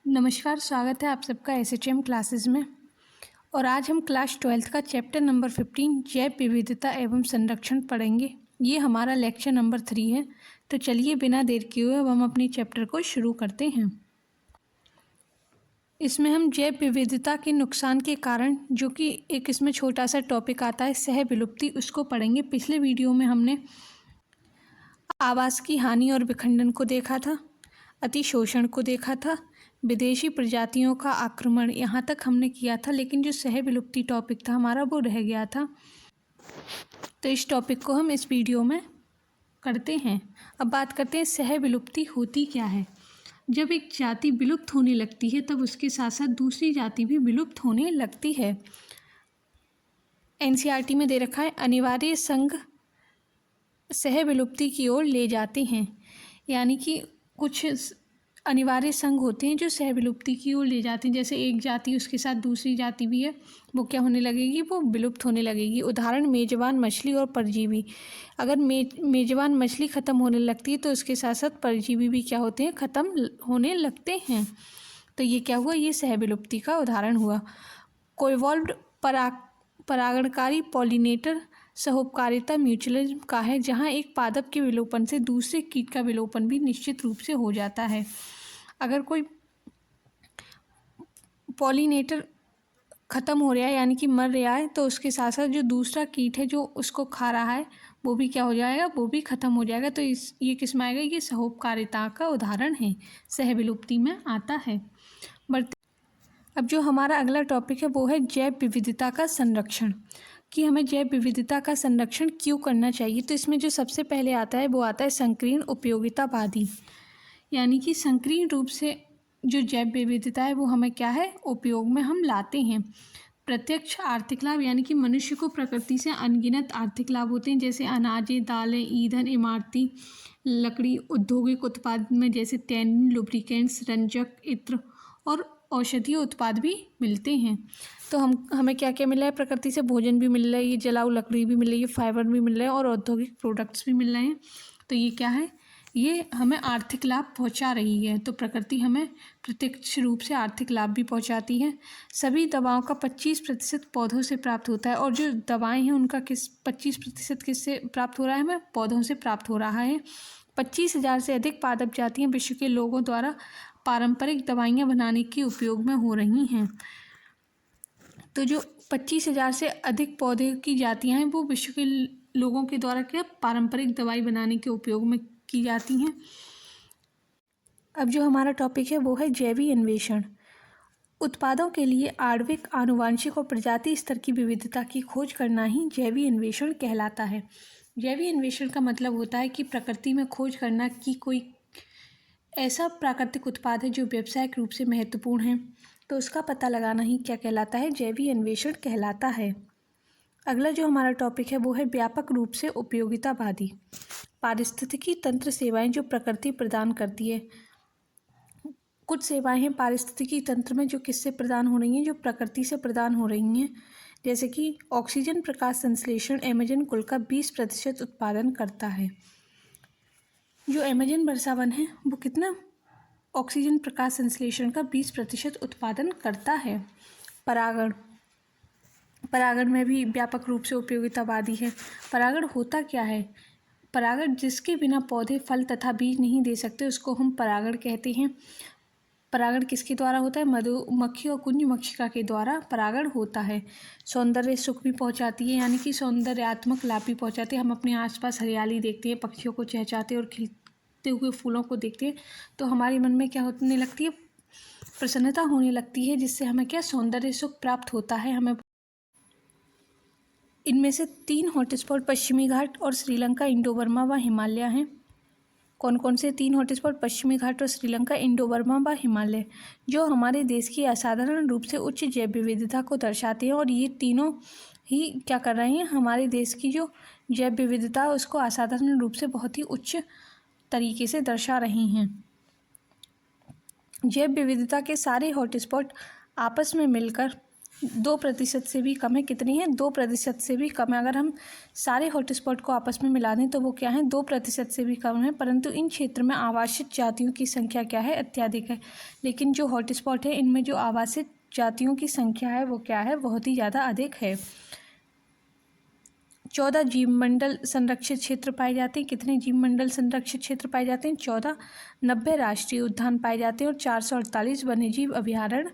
नमस्कार, स्वागत है आप सबका एसएचएम क्लासेस में। और आज हम क्लास 12th का चैप्टर नंबर 15 जैव विविधता एवं संरक्षण पढ़ेंगे। ये हमारा लेक्चर नंबर 3 है। तो चलिए बिना देर किए हुए अब हम अपनी चैप्टर को शुरू करते हैं। इसमें हम जैव विविधता के नुकसान के कारण, जो कि एक इसमें छोटा सा टॉपिक आता है सह विलुप्ति, उसको पढ़ेंगे। पिछले वीडियो में हमने आवास की हानि और विखंडन को देखा था, अतिशोषण को देखा था, विदेशी प्रजातियों का आक्रमण, यहाँ तक हमने किया था। लेकिन जो सह विलुप्ति टॉपिक था हमारा वो रह गया था। तो इस टॉपिक को हम इस वीडियो में करते हैं। अब बात करते हैं सह विलुप्ति होती क्या है। जब एक जाति विलुप्त होने लगती है तब उसके साथ साथ दूसरी जाति भी विलुप्त होने लगती है। एनसीईआरटी में दे रखा है अनिवार्य संघ सह विलुप्ति की ओर ले जाते हैं। यानी कि कुछ अनिवार्य संघ होते हैं जो सह विलुप्ति की ओर ले जाते हैं। जैसे एक जाति उसके साथ दूसरी जाति भी है, वो क्या होने लगेगी, वो विलुप्त होने लगेगी। उदाहरण मेजबान मछली और परजीवी। अगर मेजबान मछली ख़त्म होने लगती है तो उसके साथ साथ परजीवी भी क्या होते हैं, ख़त्म होने लगते हैं। तो ये क्या हुआ, ये सह विलुप्ति का उदाहरण हुआ। कोएवॉल्व्ड परागणकारी पॉलिनेटर सहोपकारिता म्यूचुअलिज्म का है, जहाँ एक पादप के विलोपन से दूसरे कीट का विलोपन भी निश्चित रूप से हो जाता है। अगर कोई पॉलिनेटर ख़त्म हो रहा है यानी कि मर रहा है तो उसके साथ साथ जो दूसरा कीट है जो उसको खा रहा है वो भी क्या हो जाएगा, वो भी ख़त्म हो जाएगा। तो ये किस में आएगा, ये सहोपकारिता का उदाहरण है, सह विलुप्ति में आता है। अब जो हमारा अगला टॉपिक है वो है जैव विविधता का संरक्षण, कि हमें जैव विविधता का संरक्षण क्यों करना चाहिए। तो इसमें जो सबसे पहले आता है वो आता है संकीर्ण उपयोगितावादी। यानी कि संकीर्ण रूप से जो जैव विविधता है वो हमें क्या है, उपयोग में हम लाते हैं। प्रत्यक्ष आर्थिक लाभ, यानी कि मनुष्य को प्रकृति से अनगिनत आर्थिक लाभ होते हैं, जैसे अनाजें, दालें, ईंधन, इमारती लकड़ी, औद्योगिक उत्पाद में जैसे टैनिन, लुब्रिकेंट्स, रंजक, इत्र और औषधीय उत्पाद भी मिलते हैं। तो हमें क्या क्या मिल रहा है, प्रकृति से भोजन भी मिल रहा है, ये जलाऊ लकड़ी भी मिल रही है, फाइबर भी मिल रहा है और औद्योगिक प्रोडक्ट्स भी मिल रहे हैं। तो ये क्या है, ये हमें आर्थिक लाभ पहुंचा रही है। तो प्रकृति हमें प्रत्यक्ष रूप से आर्थिक लाभ भी पहुंचाती है। सभी दवाओं का 25% पौधों से प्राप्त होता है, और जो दवाएं हैं उनका 25% किससे प्राप्त हो रहा है, हमें पौधों से प्राप्त हो रहा है। 25,000 से अधिक पादप जातियाँ विश्व के लोगों द्वारा पारंपरिक दवाइयाँ बनाने के उपयोग में हो रही हैं। तो जो 25,000 से अधिक पौधे की जातियाँ हैं वो विश्व के लोगों के द्वारा क्या पारंपरिक दवाई बनाने के उपयोग में की जाती हैं। अब जो हमारा टॉपिक है वो है जैविक अन्वेषण। उत्पादों के लिए आणविक, आनुवांशिक और प्रजाति स्तर की विविधता की खोज करना ही जैविक अन्वेषण कहलाता है। जैविक अन्वेषण का मतलब होता है कि प्रकृति में खोज करना कि कोई ऐसा प्राकृतिक उत्पाद है जो व्यावसायिक रूप से महत्वपूर्ण है, तो उसका पता लगाना ही क्या कहलाता है, जैविक अन्वेषण कहलाता है। अगला जो हमारा टॉपिक है वो है व्यापक रूप से उपयोगितावादी। पारिस्थितिकी तंत्र सेवाएं जो प्रकृति प्रदान करती है। कुछ सेवाएं हैं पारिस्थितिकी तंत्र में जो किससे प्रदान हो रही हैं, जो प्रकृति से प्रदान हो रही हैं। जैसे कि ऑक्सीजन प्रकाश संश्लेषण अमेजन कुल का 20% उत्पादन करता है। जो अमेजन वर्षावन है वो कितना ऑक्सीजन प्रकाश संश्लेषण का 20% उत्पादन करता है। परागण में भी व्यापक रूप से उपयोगितावादी है। परागण होता क्या है, परागण जिसके बिना पौधे फल तथा बीज नहीं दे सकते उसको हम परागण कहते हैं। परागण किसके द्वारा होता है, मधुमक्खी और कुंज मक्षिका के द्वारा परागण होता है। सौंदर्य सुख भी पहुंचाती है, यानी कि सौंदर्यात्मक लाभ भी पहुंचाती है। हम अपने आसपास हरियाली देखते हैं, पक्षियों को चहचहाते और खिलते हुए फूलों को देखते हैं तो हमारे मन में क्या होने लगती है, प्रसन्नता होने लगती है, जिससे हमें क्या सौंदर्य सुख प्राप्त होता है। हमें इनमें से 3 हॉटस्पॉट पश्चिमी घाट और श्रीलंका, इंडो बर्मा व हिमालय हैं। कौन कौन से 3 हॉटस्पॉट, पश्चिमी घाट और श्रीलंका, इंडो बर्मा व हिमालय, जो हमारे देश की असाधारण रूप से उच्च जैव विविधता को दर्शाते हैं। और ये तीनों ही क्या कर रहे हैं, हमारे देश की जो जैव विविधता है उसको असाधारण रूप से बहुत ही उच्च तरीके से दर्शा रही हैं। जैव विविधता के सारे हॉटस्पॉट आपस में मिलकर 2% से भी कम है। कितनी है? 2% से भी कम है। अगर हम सारे हॉटस्पॉट को आपस में मिला दें तो वो क्या है? 2% से भी कम है। परंतु इन क्षेत्र में आवासित जातियों की संख्या क्या है? अत्यधिक है। लेकिन जो हॉटस्पॉट है इनमें जो आवासित जातियों की संख्या है वो क्या है? बहुत ही ज़्यादा अधिक है। 14 जीवमंडल संरक्षित क्षेत्र पाए जाते हैं। कितने जीवमंडल संरक्षित क्षेत्र पाए जाते हैं? 14। 90 राष्ट्रीय उद्यान पाए जाते हैं और 448 वन्यजीव अभयारण्य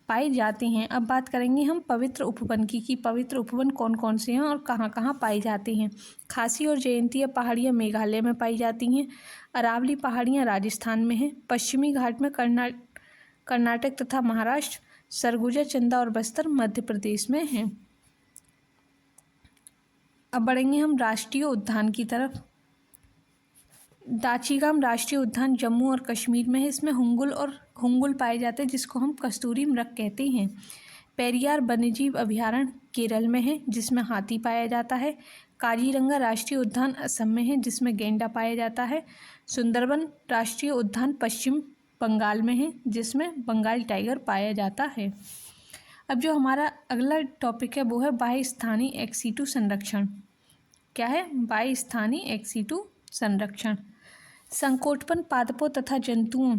पाए जाते हैं। अब बात करेंगे हम पवित्र उपवन की कि पवित्र उपवन कौन कौन से हैं और कहाँ कहाँ पाए जाते हैं। खासी और जयंतिया पहाड़ियाँ मेघालय में पाई जाती हैं। अरावली पहाड़ियाँ राजस्थान में हैं। पश्चिमी घाट में कर्नाटक तथा महाराष्ट्र। सरगुजा, चंदा और बस्तर मध्य प्रदेश में हैं। अब बढ़ेंगे हम राष्ट्रीय उद्यान की तरफ। दाचीगाम राष्ट्रीय उद्यान जम्मू और कश्मीर में है। इसमें हुंगुल पाए जाते हैं जिसको हम कस्तूरी मृग कहते हैं। पेरियार वन्यजीव अभयारण्य केरल में है जिसमें हाथी पाया जाता है। काजीरंगा राष्ट्रीय उद्यान असम में है जिसमें गेंडा पाया जाता है। सुंदरबन राष्ट्रीय उद्यान पश्चिम बंगाल में है जिसमें बंगाल टाइगर पाया जाता है। अब जो हमारा अगला टॉपिक है वो है बाह्य स्थानीय एक्सीटू संरक्षण। क्या है? बाह्य स्थानीय एक्सीटू संरक्षण। संकोटपन पादपों तथा जंतुओं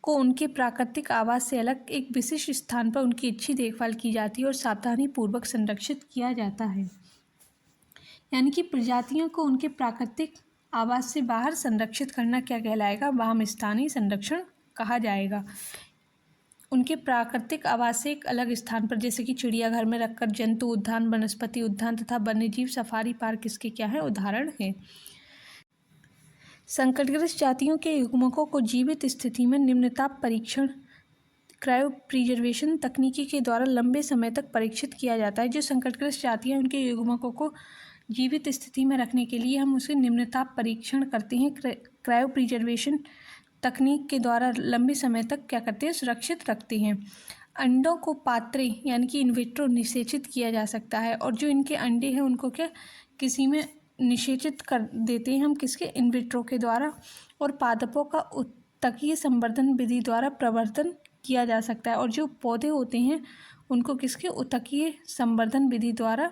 को उनके प्राकृतिक आवास से अलग एक विशिष्ट स्थान पर उनकी अच्छी देखभाल की जाती है और सावधानी पूर्वक संरक्षित किया जाता है। यानी कि प्रजातियों को उनके प्राकृतिक आवास से बाहर संरक्षित करना क्या कहलाएगा? बाह्य स्थानीय संरक्षण कहा जाएगा। उनके प्राकृतिक आवास से एक अलग स्थान पर, जैसे कि चिड़ियाघर में रखकर, जंतु उद्यान, वनस्पति उद्यान तथा वन्यजीव सफारी पार्क इसके क्या है? उदाहरण है। संकटग्रस्त जातियों के युग्मकों को जीवित स्थिति में निम्नताप परीक्षण क्रायोप्रिजर्वेशन तकनीकी के द्वारा लंबे समय तक परीक्षित किया जाता है। जो संकटग्रस्त जातियाँ उनके युग्मकों को जीवित स्थिति में रखने के लिए हम उसे निम्नताप परीक्षण करते हैं। क्रायोप्रिजर्वेशन तकनीक के द्वारा लंबे समय तक क्या करते हैं? सुरक्षित रखते हैं। अंडों को पात्रे यानी कि इनविट्रो निषेचित किया जा सकता है और जो इनके अंडे हैं उनको क्या किसी में निषेचित कर देते हैं हम, किसके? इनविट्रो के द्वारा। और पादपों का उत्तकीय संवर्धन विधि द्वारा प्रवर्धन किया जा सकता है और जो पौधे होते हैं उनको किसके? उत्तकीय संवर्धन विधि द्वारा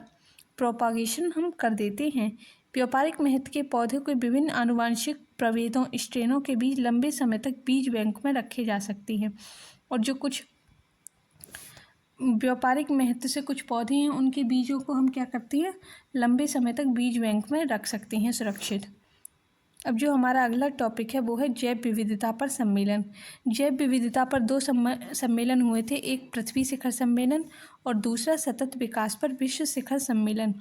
प्रोपागेशन हम कर देते हैं। व्यापारिक महत्व के पौधे को विभिन्न आनुवांशिक प्रभेदों स्ट्रेनों के बीच लंबे समय तक बीज बैंक में रखे जा सकते हैं और जो कुछ व्यापारिक महत्व से कुछ पौधे हैं उनके बीजों को हम क्या करते हैं? लंबे समय तक बीज बैंक में रख सकते हैं सुरक्षित। अब जो हमारा अगला टॉपिक है वो है जैव विविधता पर सम्मेलन। जैव विविधता पर 2 सम्मेलन हुए थे, एक पृथ्वी शिखर सम्मेलन और दूसरा सतत विकास पर विश्व शिखर सम्मेलन।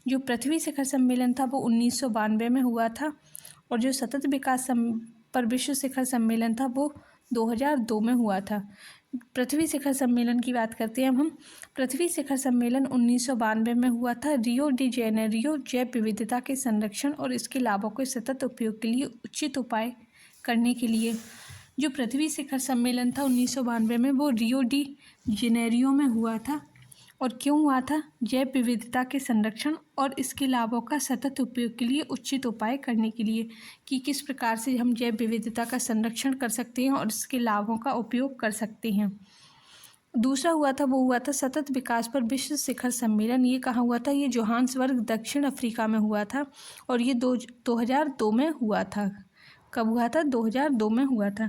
जो पृथ्वी शिखर सम्मेलन था वो 1992 में हुआ था और जो सतत विकास पर विश्व शिखर सम्मेलन था वो 2002 में हुआ था। पृथ्वी शिखर सम्मेलन की बात करते हैं अब हम। पृथ्वी शिखर सम्मेलन 1992 में हुआ था। रियो डी जेनेरियो जैव विविधता के संरक्षण और इसके लाभों के सतत उपयोग के लिए उचित उपाय करने के लिए। जो पृथ्वी शिखर सम्मेलन था 1992 में वो रियो डी जेनेरियो में हुआ था। और क्यों हुआ था? जैव विविधता के संरक्षण और इसके लाभों का सतत उपयोग के लिए उचित उपाय करने के लिए, कि किस प्रकार से हम जैव विविधता का संरक्षण कर सकते हैं और इसके लाभों का उपयोग कर सकते हैं। दूसरा हुआ था वो हुआ था सतत विकास पर विश्व शिखर सम्मेलन। ये कहाँ हुआ था? ये जोहान्सबर्ग दक्षिण अफ्रीका में हुआ था और ये 2002 में हुआ था। कब हुआ था? 2002 में हुआ था।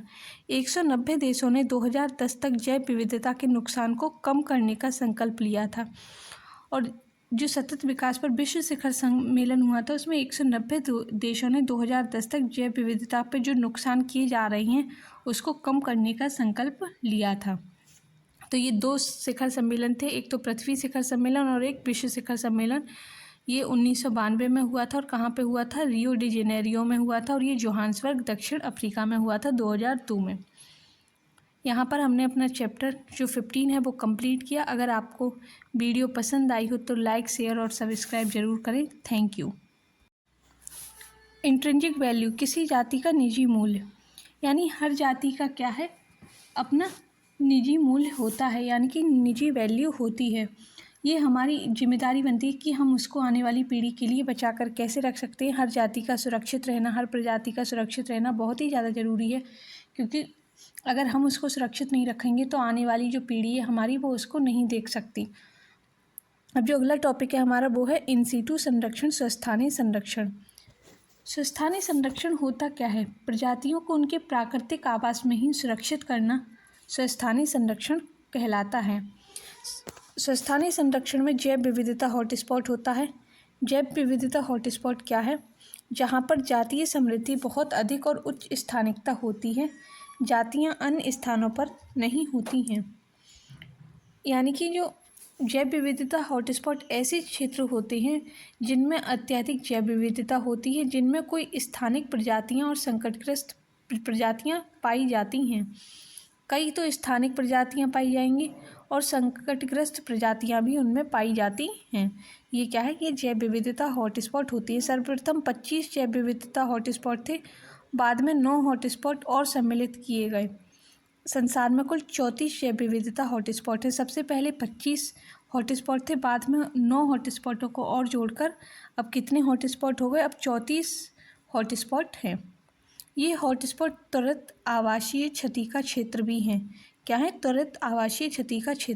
190 देशों ने 2010 तक जैव विविधता के नुकसान को कम करने का संकल्प लिया था और जो सतत विकास पर विश्व शिखर सम्मेलन हुआ था उसमें 190 देशों ने 2010 तक जैव विविधता पर जो नुकसान किए जा रहे हैं उसको कम करने का संकल्प लिया था। तो ये 2 शिखर सम्मेलन थे, एक तो पृथ्वी शिखर सम्मेलन और एक विश्व शिखर सम्मेलन। ये 1992 में हुआ था और कहाँ पे हुआ था? रियो डी जेनेरियो में हुआ था और ये जोहान्सबर्ग दक्षिण अफ्रीका में हुआ था 2002 में। यहाँ पर हमने अपना चैप्टर जो 15 है वो कंप्लीट किया। अगर आपको वीडियो पसंद आई हो तो लाइक, शेयर और सब्सक्राइब जरूर करें। Thank you. इंट्रिंसिक वैल्यू, किसी जाति का निजी मूल्य, यानी हर जाति का क्या है? अपना निजी मूल्य होता है, यानी कि निजी वैल्यू होती है। ये हमारी जिम्मेदारी बनती है कि हम उसको आने वाली पीढ़ी के लिए बचाकर कैसे रख सकते हैं। हर जाति का सुरक्षित रहना, हर प्रजाति का सुरक्षित रहना बहुत ही ज़्यादा ज़रूरी है, क्योंकि अगर हम उसको सुरक्षित नहीं रखेंगे तो आने वाली जो पीढ़ी है हमारी वो उसको नहीं देख सकती। अब जो अगला टॉपिक है हमारा वो है इन सीटू संरक्षण, स्वस्थानीय संरक्षण। स्वस्थानीय संरक्षण होता क्या है? प्रजातियों को उनके प्राकृतिक आवास में ही सुरक्षित करना स्वस्थानीय संरक्षण कहलाता है। स्वस्थानीय संरक्षण में जैव विविधता हॉटस्पॉट होता है। जैव विविधता हॉटस्पॉट क्या है? जहाँ पर जातीय समृद्धि बहुत अधिक और उच्च स्थानिकता होती है, जातियाँ अन्य स्थानों पर नहीं होती हैं। यानी कि जो जैव विविधता हॉटस्पॉट ऐसे क्षेत्र होते हैं जिनमें अत्यधिक जैव विविधता होती है, जिनमें कोई स्थानिक प्रजातियां और संकटग्रस्त प्रजातियां पाई जाती हैं। कई तो स्थानिक प्रजातियां पाई जाएंगी और संकटग्रस्त प्रजातियां भी उनमें पाई जाती हैं। ये क्या है? ये जैव विविधता हॉटस्पॉट होती है। सर्वप्रथम 25 जैव विविधता हॉटस्पॉट थे, बाद में 9 हॉटस्पॉट और सम्मिलित किए गए। संसार में कुल 34 जैव विविधता हॉटस्पॉट है। सबसे पहले 25 हॉटस्पॉट थे, बाद में 9 हॉटस्पॉटों को और जोड़कर अब कितने हॉटस्पॉट हो गए? अब 34 हॉटस्पॉट हैं। ये हॉटस्पॉट त्वरित आवासीय क्षति का क्षेत्र भी हैं। क्या है? त्वरित आवासीय क्षति का क्षेत्र।